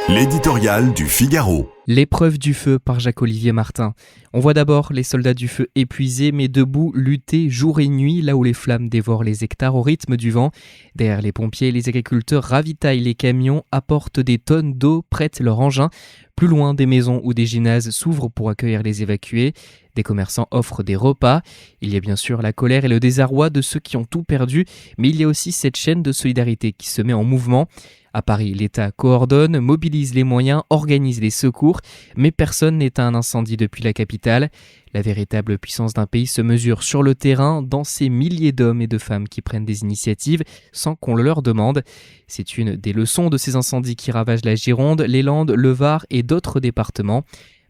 L'éditorial du Figaro. L'épreuve du feu par Jacques-Olivier Martin. On voit d'abord les soldats du feu épuisés mais debout, lutter jour et nuit là où les flammes dévorent les hectares au rythme du vent. Derrière les pompiers, les agriculteurs ravitaillent les camions, apportent des tonnes d'eau, prêtent leurs engins. Plus loin, des maisons ou des gymnases s'ouvrent pour accueillir les évacués. Des commerçants offrent des repas. Il y a bien sûr la colère et le désarroi de ceux qui ont tout perdu, mais il y a aussi cette chaîne de solidarité qui se met en mouvement. À Paris, l'État coordonne, mobilise les moyens, organise les secours, mais personne n'éteint un incendie depuis la capitale. La véritable puissance d'un pays se mesure sur le terrain, dans ces milliers d'hommes et de femmes qui prennent des initiatives sans qu'on le leur demande. C'est une des leçons de ces incendies qui ravagent la Gironde, les Landes, le Var et d'autres départements.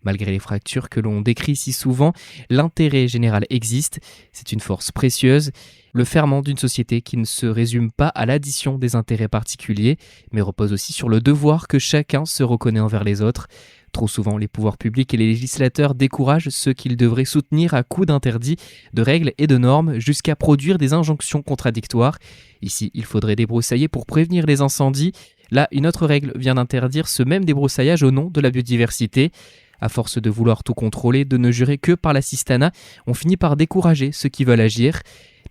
Malgré les fractures que l'on décrit si souvent, l'intérêt général existe. C'est une force précieuse, le ferment d'une société qui ne se résume pas à l'addition des intérêts particuliers, mais repose aussi sur le devoir que chacun se reconnaît envers les autres. Trop souvent, les pouvoirs publics et les législateurs découragent ceux qu'ils devraient soutenir à coups d'interdits, de règles et de normes, jusqu'à produire des injonctions contradictoires. Ici, il faudrait débroussailler pour prévenir les incendies. Là, une autre règle vient d'interdire ce même débroussaillage au nom de la biodiversité. À force de vouloir tout contrôler, de ne jurer que par l'assistanat, on finit par décourager ceux qui veulent agir.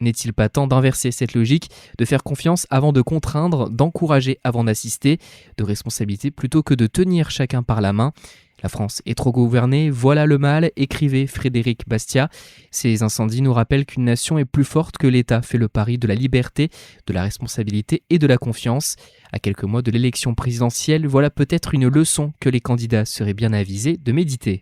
N'est-il pas temps d'inverser cette logique, de faire confiance avant de contraindre, d'encourager avant d'assister, de responsabiliser plutôt que de tenir chacun par la main ? La France est trop gouvernée, voilà le mal, écrivait Frédéric Bastiat. Ces incendies nous rappellent qu'une nation est plus forte que l'État fait le pari de la liberté, de la responsabilité et de la confiance. À quelques mois de l'élection présidentielle, voilà peut-être une leçon que les candidats seraient bien avisés de méditer.